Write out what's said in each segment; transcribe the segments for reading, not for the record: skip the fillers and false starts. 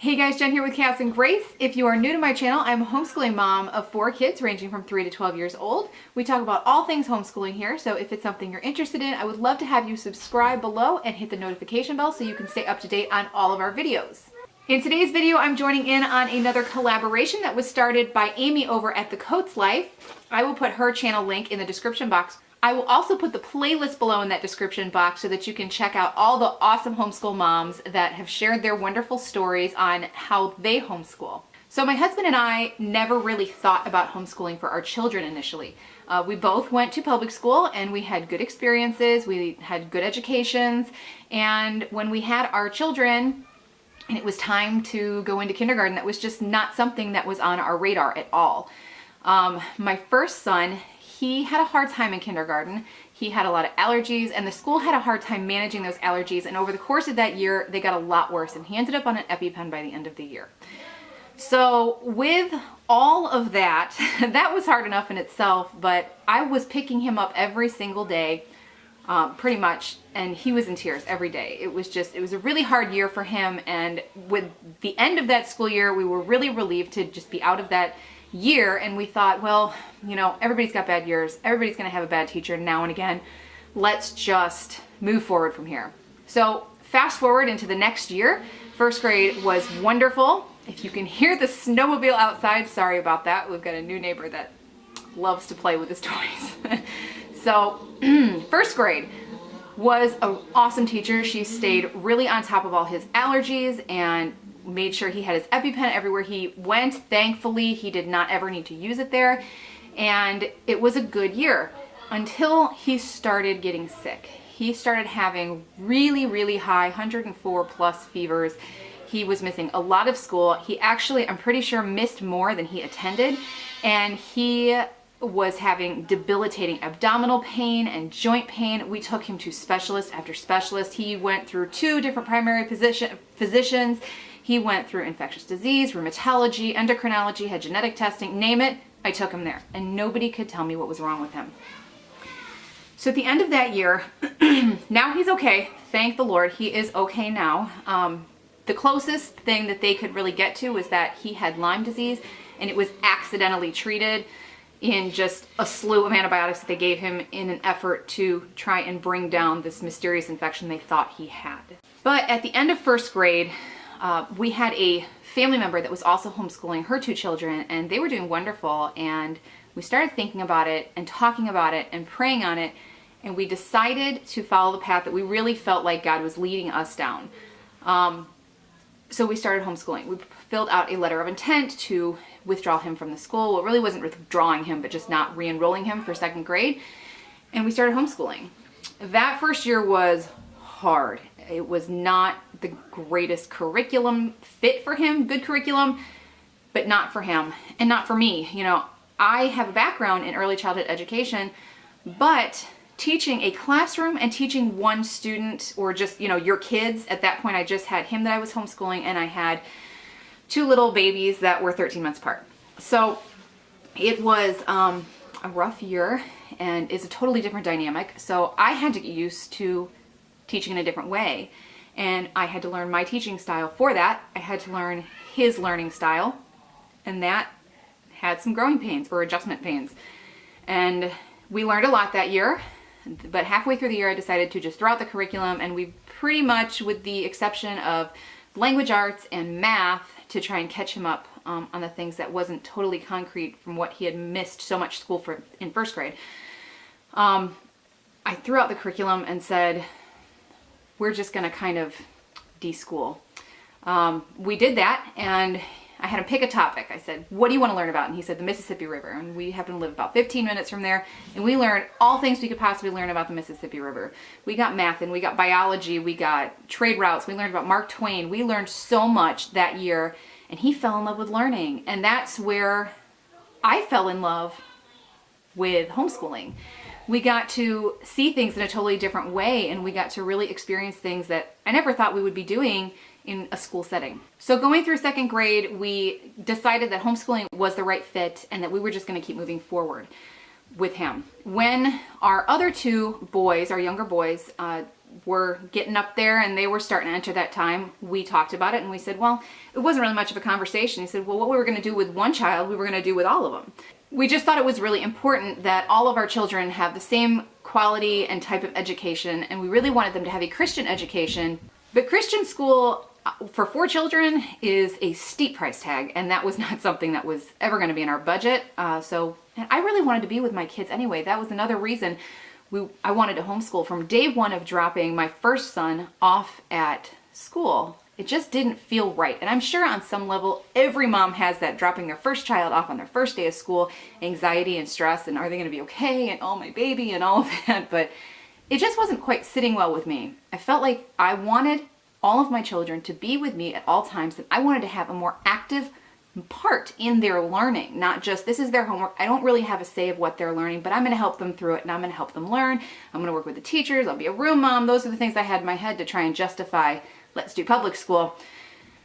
Hey guys, Jen here with Chaos and Grace. If you are new to my channel, I'm a homeschooling mom of 4 kids ranging from 3 to 12 years old. We talk about all things homeschooling here, so if it's something you're interested in, I would love to have you subscribe below and hit the notification bell so you can stay up to date on all of our videos. In today's video, I'm joining in on another collaboration that was started by Amy over at The Coats Life. I will put her channel link in the description box. I will also put the playlist below in that description box so that you can check out all the awesome homeschool moms that have shared their wonderful stories on how they homeschool. So my husband and I never really thought about homeschooling for our children initially. We both went to public school and we had good experiences, we had good educations, and when we had our children and it was time to go into kindergarten, that was just not something that was on our radar at all. My first son, he had a hard time in kindergarten. He had a lot of allergies and the school had a hard time managing those allergies, and over the course of that year they got a lot worse and he ended up on an EpiPen by the end of the year. So with all of that, that was hard enough in itself, but I was picking him up every single day pretty much, and he was in tears every day. It was a really hard year for him, and with the end of that school year we were really relieved to just be out of that year, and we thought, well, you know, everybody's got bad years, everybody's gonna have a bad teacher now and again, let's just move forward from here. So fast forward into the next year, first grade was wonderful. If you can hear the snowmobile outside, sorry about that. We've got a new neighbor that loves to play with his toys. So first grade was an awesome teacher. She stayed really on top of all his allergies and made sure he had his EpiPen everywhere he went. Thankfully, he did not ever need to use it there. And it was a good year until he started getting sick. He started having really, really high 104 plus fevers. He was missing a lot of school. He actually, I'm pretty sure, missed more than he attended. And he was having debilitating abdominal pain and joint pain. We took him to specialist after specialist. He went through 2 different primary physicians. He went through infectious disease, rheumatology, endocrinology, had genetic testing, name it, I took him there. And nobody could tell me what was wrong with him. So at the end of that year, now he's okay. Thank the Lord, he is okay now. The closest thing that they could really get to was that he had Lyme disease, and it was accidentally treated in just a slew of antibiotics that they gave him in an effort to try and bring down this mysterious infection they thought he had. But at the end of first grade, we had a family member that was also homeschooling her 2 children, and they were doing wonderful, and we started thinking about it and talking about it and praying on it, and we decided to follow the path that we really felt like God was leading us down. So we started homeschooling. We filled out a letter of intent to withdraw him from the school. Well, it really wasn't withdrawing him, but just not re-enrolling him for 2nd grade, and we started homeschooling. That first year was hard. It was not the greatest curriculum fit for him, good curriculum, but not for him and not for me. You know, I have a background in early childhood education, but teaching a classroom and teaching one student, or just, you know, your kids, at that point I just had him that I was homeschooling, and I had 2 little babies that were 13 months apart. So it was a rough year and is a totally different dynamic. So I had to get used to teaching in a different way, and I had to learn my teaching style for that. I had to learn his learning style, and that had some growing pains or adjustment pains. And we learned a lot that year, but halfway through the year I decided to just throw out the curriculum, and we pretty much, with the exception of language arts and math, to try and catch him up on the things that wasn't totally concrete from what he had missed so much school for in first grade. I threw out the curriculum and said, we're just gonna kind of de-school. We did that, and I had him pick a topic. I said, what do you want to learn about? And he said, the Mississippi River. And we happened to live about 15 minutes from there, and we learned all things we could possibly learn about the Mississippi River. We got math, and we got biology, we got trade routes, we learned about Mark Twain. We learned so much that year, and he fell in love with learning. And that's where I fell in love with homeschooling. We got to see things in a totally different way, and we got to really experience things that I never thought we would be doing in a school setting. So going through 2nd grade, we decided that homeschooling was the right fit and that we were just going to keep moving forward with him. When our other 2 boys, our younger boys, were getting up there and they were starting to enter that time, we talked about it and we said, well, it wasn't really much of a conversation. He said, well, what we were going to do with one child, we were going to do with all of them. We just thought it was really important that all of our children have the same quality and type of education, and we really wanted them to have a Christian education. But Christian school for 4 children is a steep price tag, and that was not something that was ever going to be in our budget. So I really wanted to be with my kids anyway. That was another reason I wanted to homeschool. From day one of dropping my first son off at school, it just didn't feel right. And I'm sure on some level, every mom has that, dropping their first child off on their first day of school, anxiety and stress, and are they going to be okay, and oh, my baby, and all of that. But it just wasn't quite sitting well with me. I felt like I wanted all of my children to be with me at all times, and I wanted to have a more active part in their learning, not just this is their homework. I don't really have a say of what they're learning, but I'm going to help them through it, and I'm going to help them learn. I'm going to work with the teachers. I'll be a room mom. Those are the things I had in my head to try and justify, let's do public school.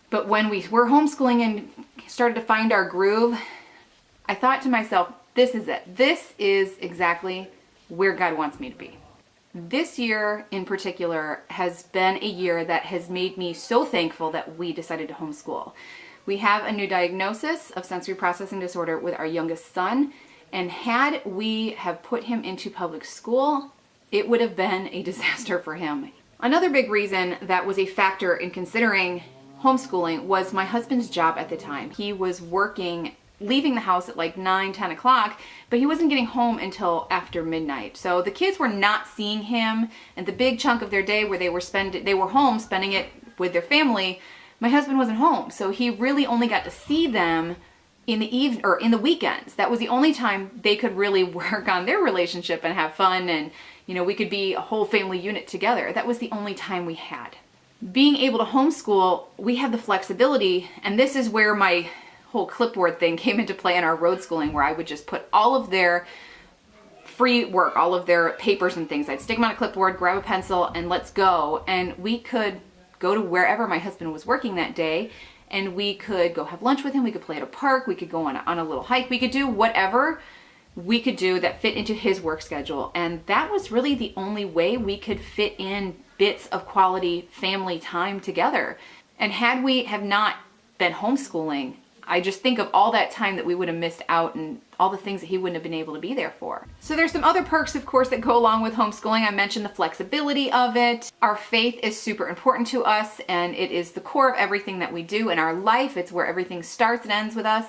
But when we were homeschooling and started to find our groove, I thought to myself, this is it. This is exactly where God wants me to be. This year in particular has been a year that has made me so thankful that we decided to homeschool. We have a new diagnosis of sensory processing disorder with our youngest son, and had we have put him into public school, it would have been a disaster for him. Another big reason that was a factor in considering homeschooling was my husband's job at the time. He was working, leaving the house at like 9, 10 o'clock, but he wasn't getting home until after midnight. So the kids were not seeing him, and the big chunk of their day where they were home spending it with their family, my husband wasn't home. So he really only got to see them in the evening or in the weekends. That was the only time they could really work on their relationship and have fun, and we could be a whole family unit together. That was the only time we had. Being able to homeschool, we have the flexibility, and this is where my whole clipboard thing came into play in our road schooling, where I would just put all of their free work, all of their papers and things. I'd stick them on a clipboard, grab a pencil, and let's go. And we could go to wherever my husband was working that day, and we could go have lunch with him. We could play at a park. We could go on a little hike. We could do whatever we could do that fit into his work schedule. And that was really the only way we could fit in bits of quality family time together. And had we have not been homeschooling, I just think of all that time that we would have missed out and all the things that he wouldn't have been able to be there for. So there's some other perks, of course, that go along with homeschooling. I mentioned the flexibility of it. Our faith is super important to us, and it is the core of everything that we do in our life. It's where everything starts and ends with us.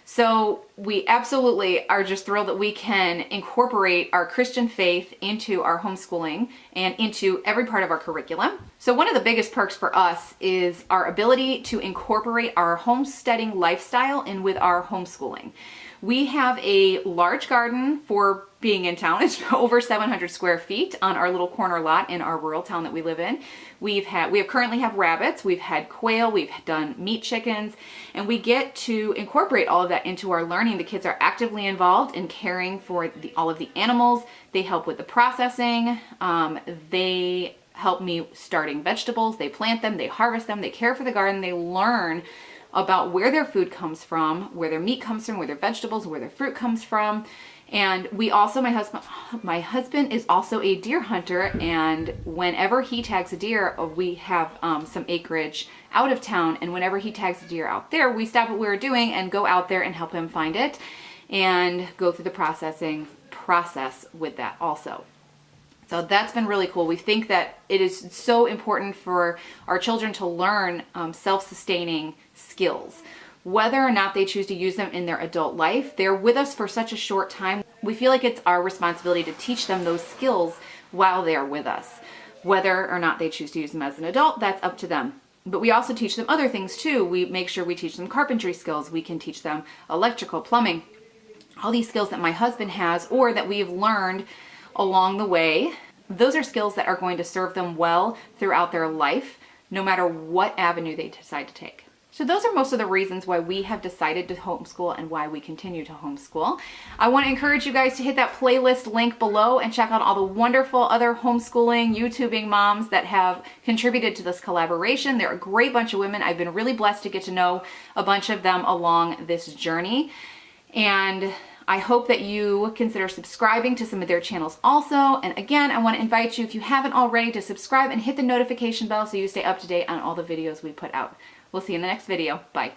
So we absolutely are just thrilled that we can incorporate our Christian faith into our homeschooling and into every part of our curriculum. So one of the biggest perks for us is our ability to incorporate our homesteading lifestyle in with our homeschooling. We have a large garden for being in town. It's over 700 square feet on our little corner lot in our rural town that we live in. We currently have rabbits, we've had quail, we've done meat chickens, and we get to incorporate all of that into our learning. The kids are actively involved in caring for all of the animals. They help with the processing. They help me starting vegetables. They plant them, they harvest them, they care for the garden, they learn about where their food comes from, where their meat comes from, where their vegetables, where their fruit comes from. And we also, my husband is also a deer hunter, and whenever he tags a deer, we have some acreage out of town, and whenever he tags a deer out there, we stop what we're doing and go out there and help him find it and go through the process with that also. So that's been really cool. We think that it is so important for our children to learn self-sustaining skills. Whether or not they choose to use them in their adult life, they're with us for such a short time. We feel like it's our responsibility to teach them those skills while they are with us. Whether or not they choose to use them as an adult, that's up to them. But we also teach them other things too. We make sure we teach them carpentry skills. We can teach them electrical, plumbing, all these skills that my husband has or that we've learned along the way. Those are skills that are going to serve them well throughout their life, no matter what avenue they decide to take. So those are most of the reasons why we have decided to homeschool and why we continue to homeschool. I want to encourage you guys to hit that playlist link below and check out all the wonderful other homeschooling, YouTubing moms that have contributed to this collaboration. They're a great bunch of women. I've been really blessed to get to know a bunch of them along this journey. And I hope that you consider subscribing to some of their channels also. And again, I want to invite you, if you haven't already, to subscribe and hit the notification bell so you stay up to date on all the videos we put out. We'll see you in the next video. Bye.